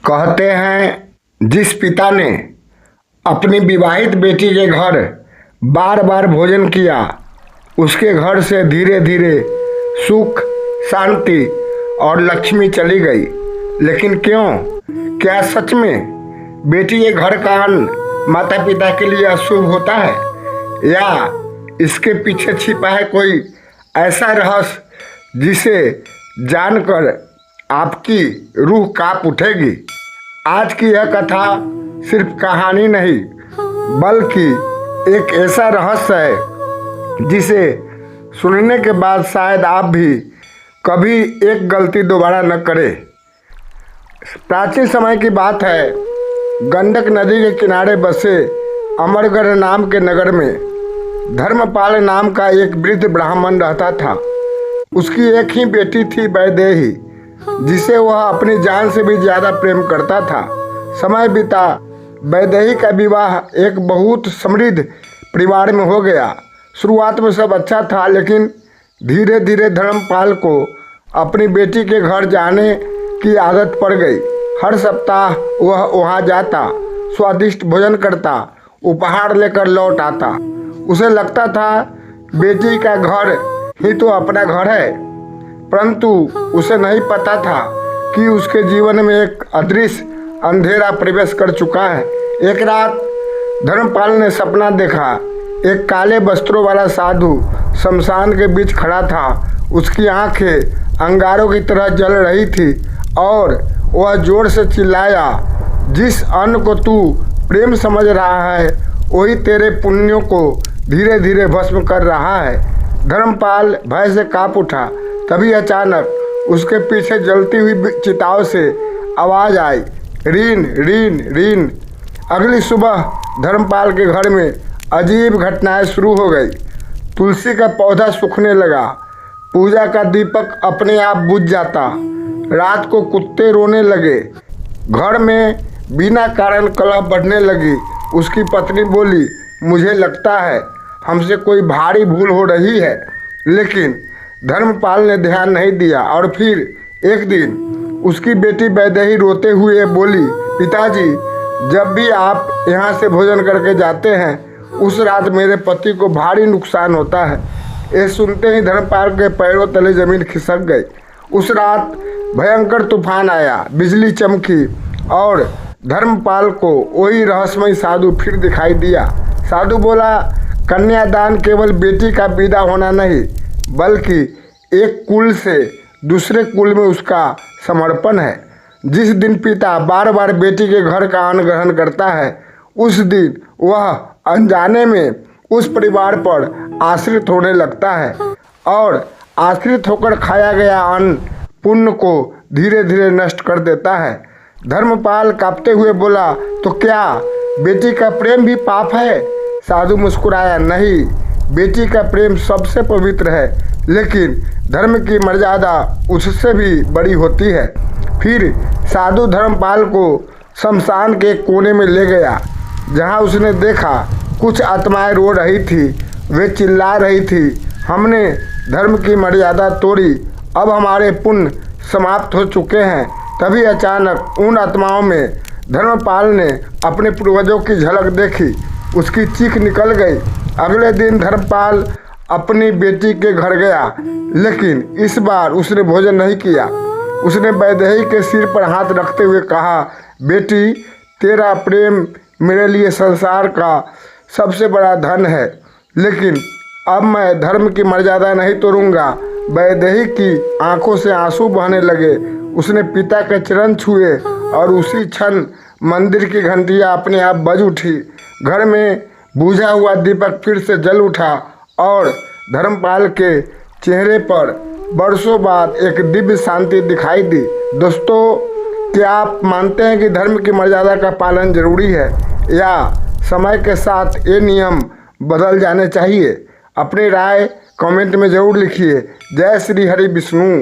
कहते हैं जिस पिता ने अपनी विवाहित बेटी के घर बार बार भोजन किया, उसके घर से धीरे धीरे सुख, शांति और लक्ष्मी चली गई। लेकिन क्यों? क्या सच में बेटी के घर का अन्न माता पिता के लिए अशुभ होता है, या इसके पीछे छिपा है कोई ऐसा रहस्य जिसे जानकर आपकी रूह कांप उठेगी? आज की यह कथा सिर्फ कहानी नहीं, बल्कि एक ऐसा रहस्य है जिसे सुनने के बाद शायद आप भी कभी एक गलती दोबारा न करें। प्राचीन समय की बात है, गंडक नदी के किनारे बसे अमरगढ़ नाम के नगर में धर्मपाल नाम का एक वृद्ध ब्राह्मण रहता था। उसकी एक ही बेटी थी, वैदेही, जिसे वह अपनी जान से भी ज़्यादा प्रेम करता था। समय बीता, वैदेही का विवाह एक बहुत समृद्ध परिवार में हो गया। शुरुआत में सब अच्छा था, लेकिन धीरे धीरे धर्मपाल को अपनी बेटी के घर जाने की आदत पड़ गई। हर सप्ताह वह वहां जाता, स्वादिष्ट भोजन करता, उपहार लेकर लौट आता। उसे लगता था बेटी का घर ही तो अपना घर है, परंतु उसे नहीं पता था कि उसके जीवन में एक अदृश्य अंधेरा प्रवेश कर चुका है। एक रात धर्मपाल ने सपना देखा। एक काले वस्त्रों वाला साधु शमशान के बीच खड़ा था। उसकी आंखें अंगारों की तरह जल रही थी और वह जोर से चिल्लाया, जिस अन्न को तू प्रेम समझ रहा है वही तेरे पुण्यों को धीरे धीरे भस्म कर रहा है। धर्मपाल भय से कांप उठा। तभी अचानक उसके पीछे जलती हुई चिताओं से आवाज आई, रीन रीन रीन। अगली सुबह धर्मपाल के घर में अजीब घटनाएं शुरू हो गई। तुलसी का पौधा सूखने लगा, पूजा का दीपक अपने आप बुझ जाता, रात को कुत्ते रोने लगे, घर में बिना कारण कलह बढ़ने लगी। उसकी पत्नी बोली, मुझे लगता है हमसे कोई भारी भूल हो रही है। लेकिन धर्मपाल ने ध्यान नहीं दिया। और फिर एक दिन उसकी बेटी वैदेही रोते हुए बोली, पिताजी, जब भी आप यहाँ से भोजन करके जाते हैं, उस रात मेरे पति को भारी नुकसान होता है। ये सुनते ही धर्मपाल के पैरों तले जमीन खिसक गई। उस रात भयंकर तूफान आया, बिजली चमकी और धर्मपाल को वही रहस्यमय साधु फिर दिखाई दिया। साधु बोला, कन्यादान केवल बेटी का विदा होना नहीं, बल्कि एक कुल से दूसरे कुल में उसका समर्पण है। जिस दिन पिता बार बार बेटी के घर का अन्न ग्रहण करता है, उस दिन वह अनजाने में उस परिवार पर आश्रित होने लगता है और आश्रित होकर खाया गया अन्न पुण्य को धीरे धीरे नष्ट कर देता है। धर्मपाल कांपते हुए बोला, तो क्या बेटी का प्रेम भी पाप है? साधु मुस्कुराया, नहीं, बेटी का प्रेम सबसे पवित्र है, लेकिन धर्म की मर्यादा उससे भी बड़ी होती है। फिर साधु धर्मपाल को शमशान के कोने में ले गया, जहां उसने देखा कुछ आत्माएं रो रही थी। वे चिल्ला रही थी, हमने धर्म की मर्यादा तोड़ी, अब हमारे पुण्य समाप्त हो चुके हैं। तभी अचानक उन आत्माओं में धर्मपाल ने अपने पूर्वजों की झलक देखी। उसकी चीख निकल गई। अगले दिन धर्मपाल अपनी बेटी के घर गया, लेकिन इस बार उसने भोजन नहीं किया। उसने वैदेही के सिर पर हाथ रखते हुए कहा, बेटी, तेरा प्रेम मेरे लिए संसार का सबसे बड़ा धन है, लेकिन अब मैं धर्म की मर्यादा नहीं तोड़ूंगा। वैदेही की आंखों से आंसू बहने लगे। उसने पिता के चरण छुए और उसी क्षण मंदिर की घंटियां अपने आप बज उठी। घर में बुझा हुआ दीपक फिर से जल उठा और धर्मपाल के चेहरे पर बरसों बाद एक दिव्य शांति दिखाई दी। दोस्तों, क्या आप मानते हैं कि धर्म की मर्यादा का पालन जरूरी है, या समय के साथ ये नियम बदल जाने चाहिए? अपनी राय कमेंट में ज़रूर लिखिए। जय श्री हरि विष्णु।